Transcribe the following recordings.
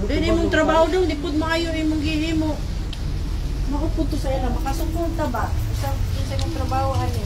Dili mong trabaho daw, lipod maayo imong gihimo. Makupunto sa ila, makasupunta ba? Sa mong trabaho ani.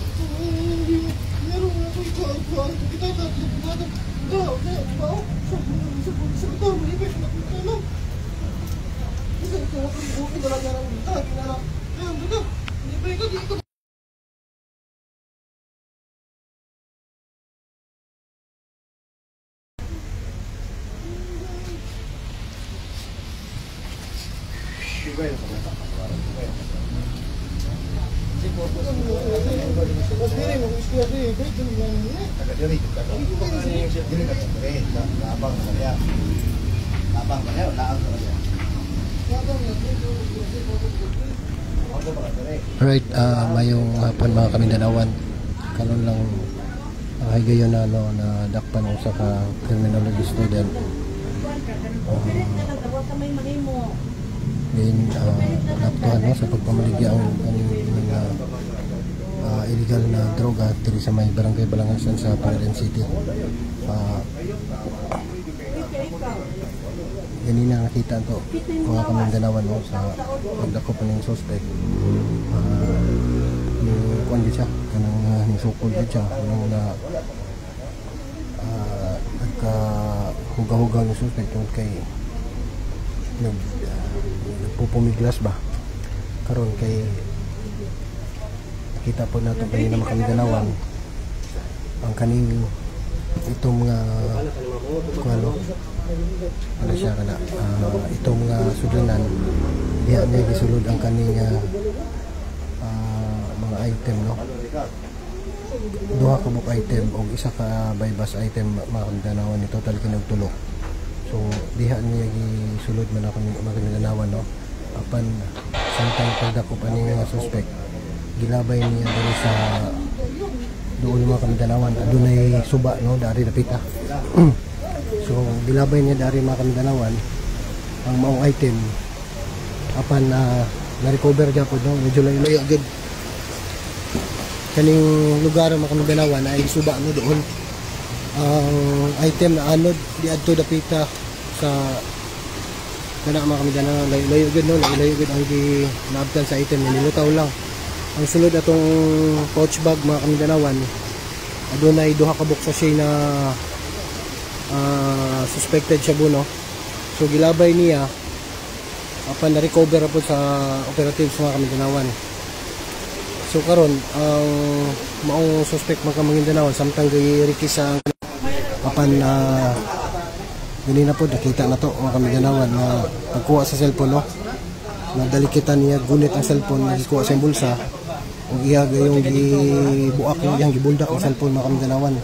Right, mayong hapon mga Kamindanawan. Kanon lang higayon na na dakpan usa ka criminology student. Din naktuhan no sa pagpamaligya ang mga illegal na droga diri sa may barangay Balangasan sa Paralan City. Ganina nakita to mga Kamindanawan no, sa pagdakop ng suspect. Yung kuan siya kanang nisukol siya nang na nagka-hugaw-hugaw ng suspect tungkol kay nagpupumiglas ba karon kay nakita po natin kanina mga Kamindanawan ang kaning itong mga kuano ano siya kana itong mga sudanan diya na gisulod ang kaning mga item no, duha ka book item o isa ka bypass item mga Kamindanawan, ni total kinagtulo. So diha niya gisulod man ako mga Kamindanawan no, apan samtang pagdakop ani nga suspect gilabay niya diri sa doon mga Kamindanawan adunay suba no dari dapita. So gilabay niya dari mga Kamindanawan ang maong item apan na-recover gyapon no, medyo layo agad kaning lugar mga Kamindanawan ay suba no doon ang item na anod di adto dapita sa kana mga Kamindanawan layo gud no, layo gud ang ginaabtan sa item nilutaw lang. Ang sulod atong pouch bag mga Kamindanawan adunay duha ka book sachet na suspected shabu no. So gilabay niya apan na-recover po sa operatives mga Kamindanawan. So karon ang maong suspect mga Kamindanawan samtang gi-release sa apan ganina po nakita na to mga Kamindanawan na pagkuha sa cellphone no, nadalikitan niya gunit ang cellphone na gikuha sa bulsa ug iya gayong gibuak no, iyang gibuldak ang cellphone mga Kamindanawan.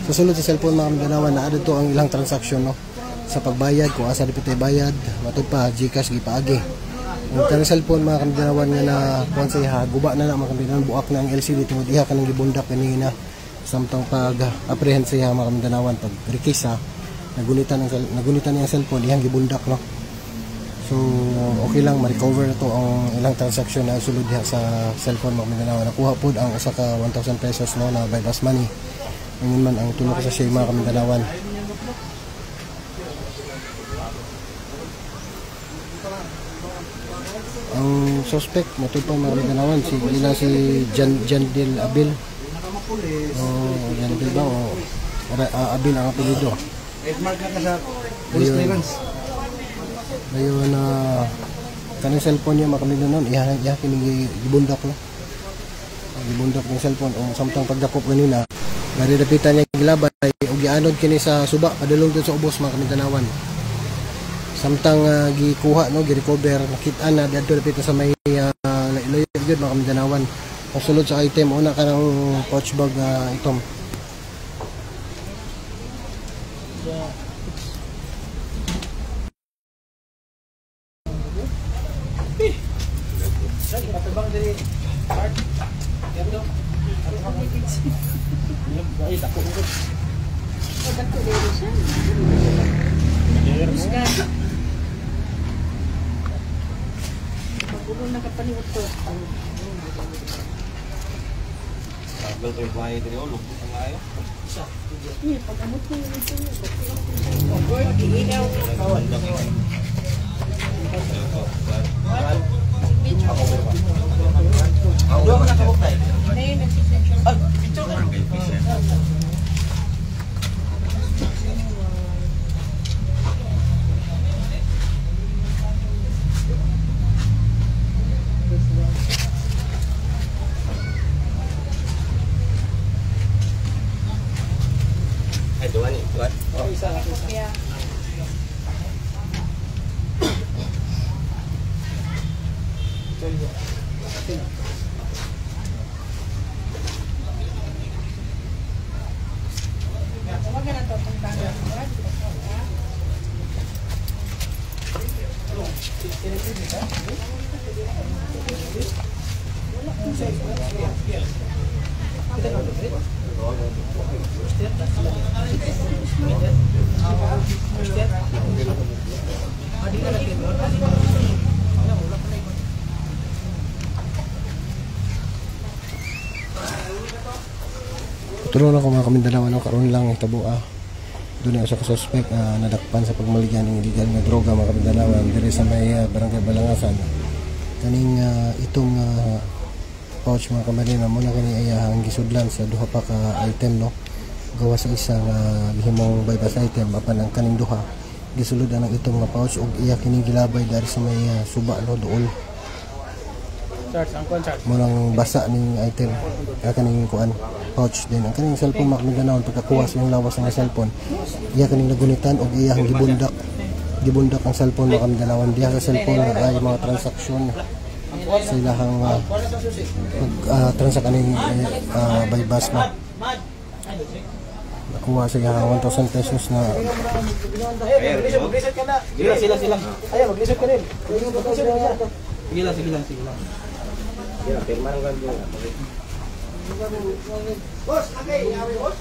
Sa sulod sa cellphone mga Kamindanawan na adto ang ilang transaction no, sa pagbayad kung asa dipitay bayad matud pa GCash gipaagi. Ang tanang cellphone mga Kamindanawan nga na kuan sa iha guba na mga Kamindanawan, buak na ang LCD tungod iha kanang gibundak kanina samtang pag-apprehend sa iha mga Kamindanawan pag rikisa nagunitan ang cellphone iyang gibundak no. So okay lang ma-recover na to ang ilang transaction na sulod diha sa cellphone mga Kamindanawan. Nakuha pud ang usa ka 1,000 pesos no na bypass money. Ngayon man ang tulo ko sa siya mga Kamindanawan. Ang suspect matupang mga Kamindanawan si Jandil Abil o Jandil ba o Abil ang apelido. Ayun na kanang cellphone niya mga Kamindanawan iya kining gibundak no, gibundak ng cellphone o samtang pagdakop kanina dari dapitan niya gilabay o gianod kini sa suba padulong dun sa ubos mga Kamindanawan. Samtang gikuha no, gi-recover nakita na dito dapita sa may layo gyud mga Kamindanawan. Pasulod sa item una kanang pouch bag item Magulo na kapaliwat to. Tagal ko yung bahay dito, lubog ang layo. Iya, pag-amot ko yun ito. Mag-iinaw. Doon mo nakabok tayo. Ayun, nagsisensyon. Picture ka. Ay, duwan eh. Duwan. Kaya, huwag ka na to, itong tanong. Tulungan ako mga Kamindalaw, karon lang itabo doon na sa kasuspek nadakpan sa pagmaligyan ng illegal nga droga mga Kamindalaw dire sa may barangay Balangasan. Kaning itong pouch mga kamarina muna kani ayahang gisudlan sa duha pa ka item no. Gawa sa isang gihimong bypass item apan ang kaning duha gisulod ang itong nga pouch ug iya kini gilabay dari sa may suba no dool. Munang basa ning item kaning kuan pouch din ang kaning cellphone makamiganawon pagkakuha sa yung lawas ng cellphone iya kaning nagunitan og iyang gibundak ang cellphone makamiganawon diha sa cellphone ay mga transaksyon sa ilahang transak aning bypass na nakuha sa iyang 1,000 pesos na Mag-reset ka na. Sila. Ayaw, mag-reset ka rin. Sige lang. Sila, pirma ng ganda. Boss, okay. Yawi, boss.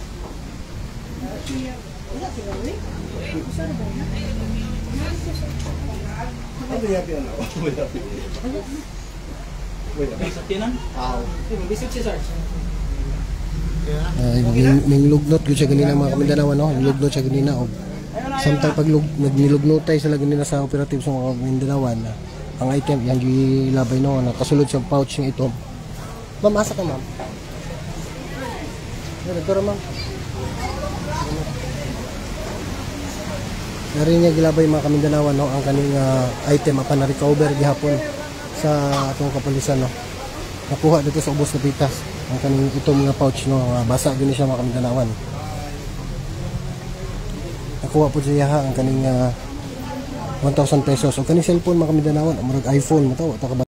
Wala sila, ulit. Saan ba yun? Ano yung yapi ano? Wait. Reset ka na? Reset si Sarge. lugnot gyud siya ganina mga Kamindalaw no, lugnot siya ganina og samtang pag nagnilugnotay sila ganina sa operative sa mga Kamindalawan ang item yang gilabay no nakasulod sa pouch ng ito. Ma'am, asa ka ma'am? Pero ma'am. Dari niya gilabay mga Kamindalaw no ang kaning item apan na recover gihapon sa atong kapulisan no. Nakuha dito sa ubos na pitas ang kaning itong mga pouch no basa gini siya mga Kamindalawan. Nakuha po siya ang kaning 1,000 pesos o kaning cellphone mga Kamindalawan murag iPhone mo tawo ta